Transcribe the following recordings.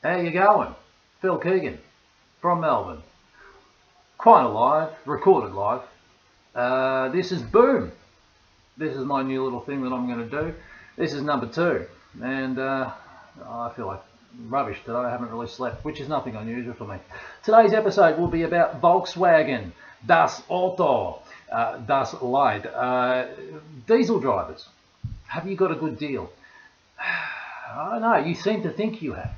How you going? Phil Keeghan from Melbourne. Quite alive, recorded live. This is Boom. This is my new little thing that I'm going to do. This is number 2, and I feel like rubbish today. I haven't really slept, which is nothing unusual for me. Today's episode will be about Volkswagen, das Auto, das Leid. Diesel drivers, have you got a good deal? I don't know, you seem to think you have.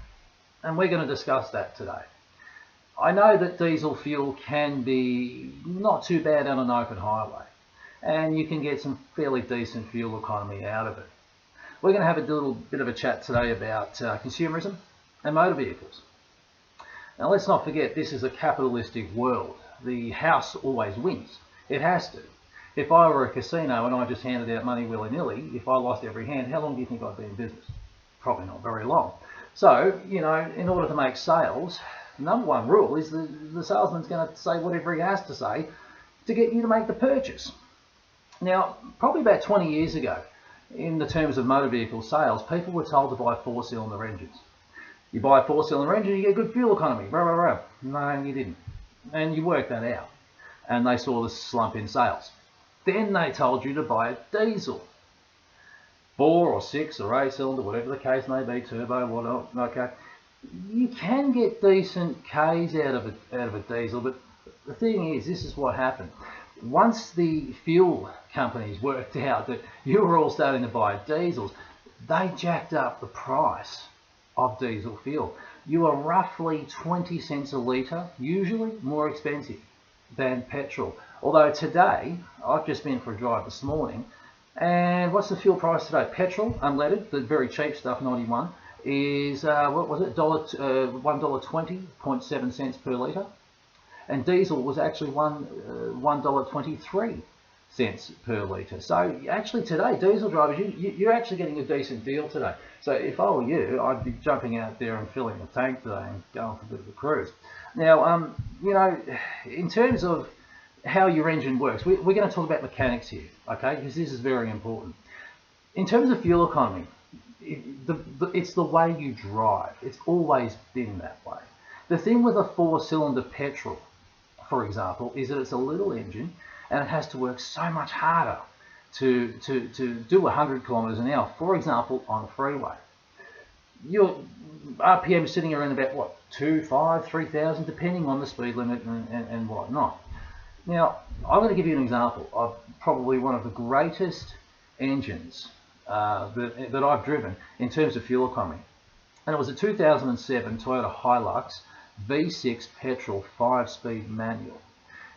And we're going to discuss that today. I know that diesel fuel can be not too bad on an open highway, and you can get some fairly decent fuel economy out of it. We're going to have a little bit of a chat today about consumerism and motor vehicles. Now let's not forget, this is a capitalistic world. The house always wins. It has to. If I were a casino and I just handed out money willy-nilly, if I lost every hand, how long do you think I'd be in business? Probably not very long. So, you know, in order to make sales, number one rule is the salesman's going to say whatever he has to say to get you to make the purchase. Now, probably about 20 years ago, in the terms of motor vehicle sales, people were told to buy 4-cylinder engines. You buy a 4-cylinder engine, you get good fuel economy. Rah, rah, rah. No, you didn't. And you worked that out. And they saw the slump in sales. Then they told you to buy a diesel. 4 or 6 or 8-cylinder, whatever the case may be, turbo, whatever. Okay, you can get decent Ks out of a diesel, but the thing is, this is what happened. Once the fuel companies worked out that you were all starting to buy diesels, they jacked up the price of diesel fuel. You are roughly 20 cents a litre, usually more expensive than petrol. Although today, I've just been for a drive this morning, and what's the fuel price today? Petrol, unleaded, the very cheap stuff, 91, is, what was it, $1.20.7 cents per litre. And diesel was actually $1.23 per litre. So actually today, diesel drivers, you're actually getting a decent deal today. So if I were you, I'd be jumping out there and filling the tank today and going for a bit of a cruise. Now, you know, in terms of how your engine works, we're going to talk about mechanics here, okay, because this is very important. In terms of fuel economy, it's the way you drive. It's always been that way. The thing with a 4-cylinder petrol, for example, is that it's a little engine and it has to work so much harder to do 100 kilometers an hour, for example, on a freeway. Your RPM is sitting around about, what, 2,500, 3,000, depending on the speed limit and whatnot. Now, I'm going to give you an example of probably one of the greatest engines that I've driven in terms of fuel economy. And it was a 2007 Toyota Hilux V6 petrol 5-speed manual.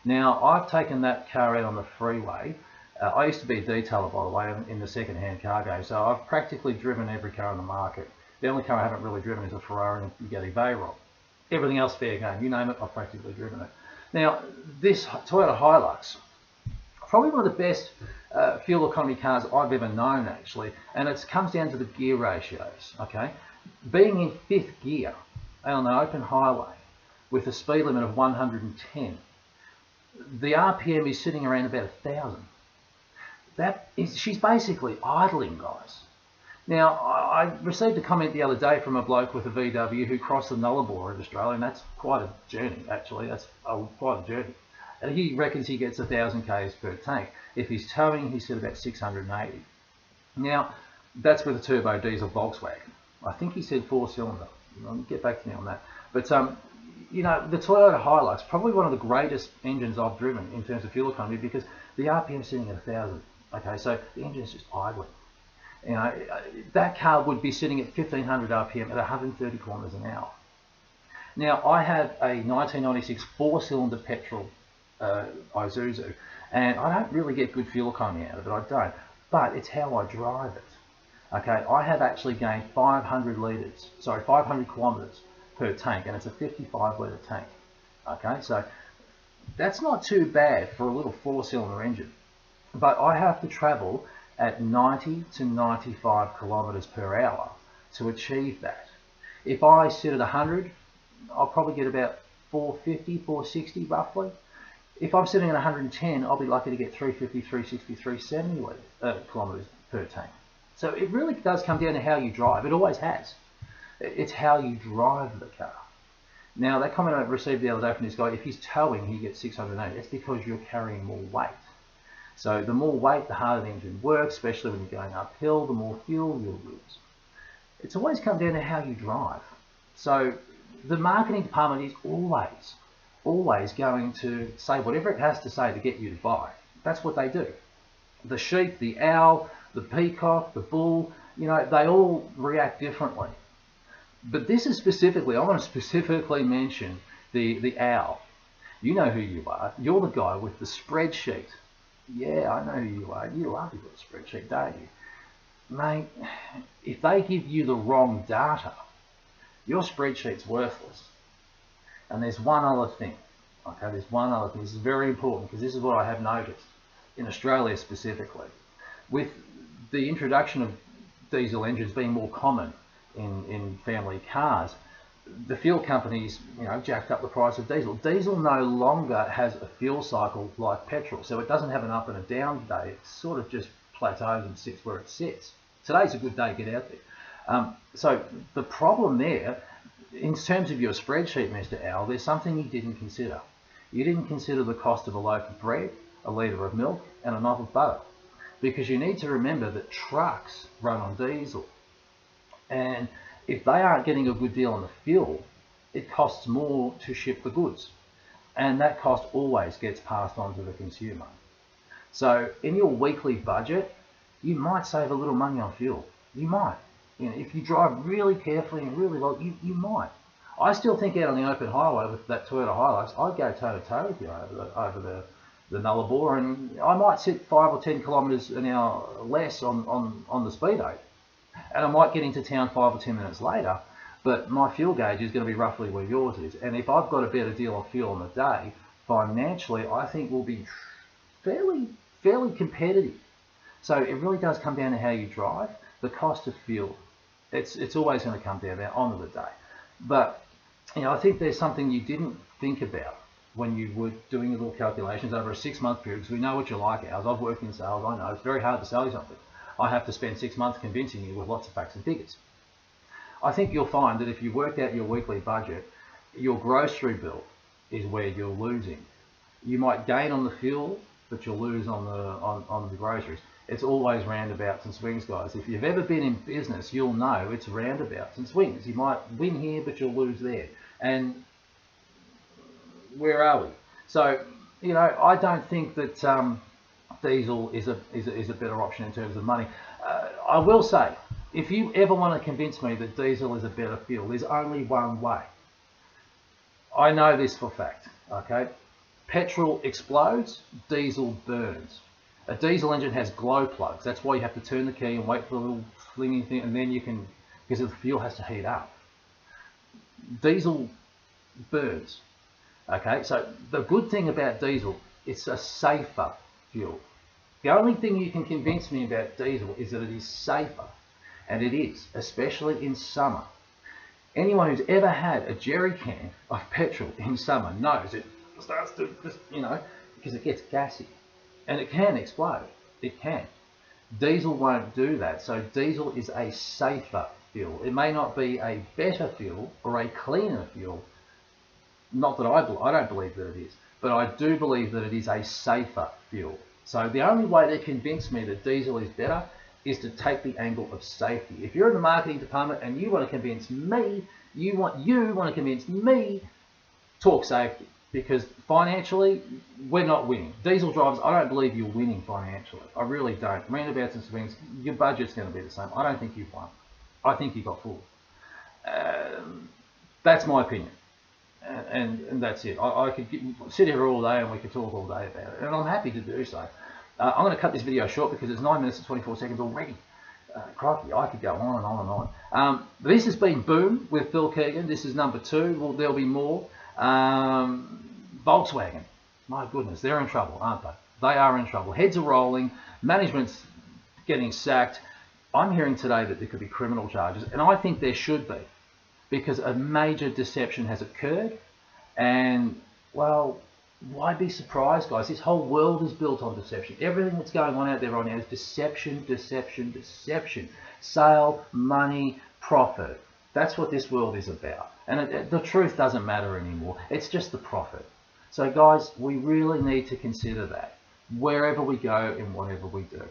Now, I've taken that car out on the freeway. I used to be a detailer, by the way, in the second-hand car game, so I've practically driven every car on the market. The only car I haven't really driven is a Ferrari and a Bugatti Veyron. Everything else fair game, you name it, I've practically driven it. Now, this Toyota Hilux, probably one of the best fuel economy cars I've ever known, actually, and it comes down to the gear ratios, okay? Being in 5th gear on an open highway with a speed limit of 110, the RPM is sitting around about 1,000. She's basically idling, guys. Now, I received a comment the other day from a bloke with a VW who crossed the Nullarbor in Australia, and that's quite a journey, actually. That's quite a journey. And he reckons he gets 1,000 Ks per tank. If he's towing, he said about 680. Now, that's with a turbo diesel Volkswagen. I think he said 4-cylinder. Get back to me on that. But, you know, the Toyota Hilux, probably one of the greatest engines I've driven in terms of fuel economy, because the RPM is sitting at 1,000. Okay, so the engine is just idling. You know, that car would be sitting at 1,500 RPM at 130 kilometers an hour. Now, I have a 1996 4-cylinder petrol Isuzu, and I don't really get good fuel economy out of it, I don't, but it's how I drive it. Okay, I have actually gained 500 kilometers per tank, and it's a 55-litre tank. Okay, so that's not too bad for a little 4-cylinder engine, but I have to travel at 90 to 95 kilometers per hour to achieve that. If I sit at 100, I'll probably get about 450, 460 roughly. If I'm sitting at 110, I'll be lucky to get 350, 360, 370 kilometers per tank. So it really does come down to how you drive. It always has. It's how you drive the car. Now, that comment I received the other day from this guy, if he's towing, he gets 680. That's because you're carrying more weight. So the more weight, the harder the engine works, especially when you're going uphill, the more fuel you'll use. It's always come down to how you drive. So the marketing department is always going to say whatever it has to say to get you to buy. That's what they do. The sheep, the owl, the peacock, the bull, they all react differently. But this is specifically, I want to specifically mention the owl. You know who you are. You're the guy with the spreadsheet. Yeah, I know who you are. You love your spreadsheet, don't you? Mate, if they give you the wrong data, your spreadsheet's worthless. And there's one other thing. Okay, there's one other thing. This is very important because this is what I have noticed in Australia specifically. With the introduction of diesel engines being more common in family cars, the fuel companies, jacked up the price of diesel. Diesel no longer has a fuel cycle like petrol, so it doesn't have an up and a down day. It sort of just plateaus and sits where it sits. Today's a good day, get out there. So the problem there, in terms of your spreadsheet, Mr. Owl, there's something you didn't consider. You didn't consider the cost of a loaf of bread, a litre of milk, and a knob of butter. Because you need to remember that trucks run on diesel. And if they aren't getting a good deal on the fuel, it costs more to ship the goods. And that cost always gets passed on to the consumer. So in your weekly budget, you might save a little money on fuel. You might. If you drive really carefully and really well, you might. I still think out on the open highway with that Toyota Hilux, I'd go toe to toe with you over the Nullarbor, and I might sit 5 or 10 kilometres an hour less on the speedo. And I might get into town 5 or 10 minutes later, but my fuel gauge is going to be roughly where yours is. And if I've got a better deal on fuel on the day, financially, I think we'll be fairly competitive. So it really does come down to how you drive, the cost of fuel. It's always going to come down there on the day. But I think there's something you didn't think about when you were doing your little calculations over a 6-month period, because we know what you like, ours. I've worked in sales. I know it's very hard to sell you something. I have to spend 6 months convincing you with lots of facts and figures. I think you'll find that if you work out your weekly budget, your grocery bill is where you're losing. You might gain on the fuel, but you'll lose on the groceries. It's always roundabouts and swings, guys. If you've ever been in business, you'll know it's roundabouts and swings. You might win here, but you'll lose there. And where are we? So, I don't think that diesel is a better option in terms of money. I will say, if you ever want to convince me that diesel is a better fuel, there's only one way. I know this for fact, okay? Petrol explodes, diesel burns. A diesel engine has glow plugs. That's why you have to turn the key and wait for the little flingy thing, and then you can, because the fuel has to heat up. Diesel burns, okay? So the good thing about diesel, it's a safer fuel. The only thing you can convince me about diesel is that it is safer, and it is, especially in summer. Anyone who's ever had a jerry can of petrol in summer knows it starts to just, because it gets gassy, and it can explode. It can. Diesel won't do that, so diesel is a safer fuel. It may not be a better fuel or a cleaner fuel. Not that I don't believe that it is, but I do believe that it is a safer fuel. So the only way to convince me that diesel is better is to take the angle of safety. If you're in the marketing department and you want to convince me, you want to convince me, talk safety, because financially we're not winning. Diesel drivers, I don't believe you're winning financially. I really don't. Roundabouts and swings, your budget's going to be the same. I don't think you've won. I think you got fooled. That's my opinion. And that's it. I could sit here all day and we could talk all day about it, and I'm happy to do so. I'm going to cut this video short because it's 9 minutes and 24 seconds already. Crikey, I could go on and on and on. This has been Boom with Phil Keeghan. This is number 2. Well, there'll be more. Volkswagen, my goodness, they're in trouble, aren't they? They are in trouble. Heads are rolling. Management's getting sacked. I'm hearing today that there could be criminal charges, and I think there should be, because a major deception has occurred. And, well, why be surprised, guys? This whole world is built on deception. Everything that's going on out there right now is deception, deception, deception. Sale, money, profit. That's what this world is about. And the truth doesn't matter anymore. It's just the profit. So guys, we really need to consider that wherever we go and whatever we do.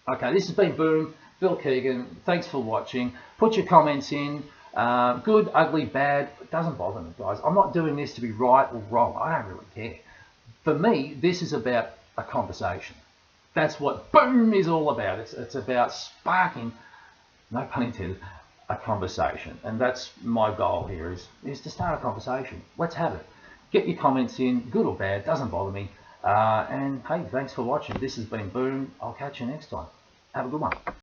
Okay, this has been Boom, Phil Keeghan. Thanks for watching. Put your comments in. Good, ugly, bad. It doesn't bother me, guys. I'm not doing this to be right or wrong. I don't really care. For me, this is about a conversation. That's what Boom is all about. It's about sparking, no pun intended, a conversation. And that's my goal here is to start a conversation. Let's have it. Get your comments in, good or bad, doesn't bother me. And hey, thanks for watching. This has been Boom. I'll catch you next time. Have a good one.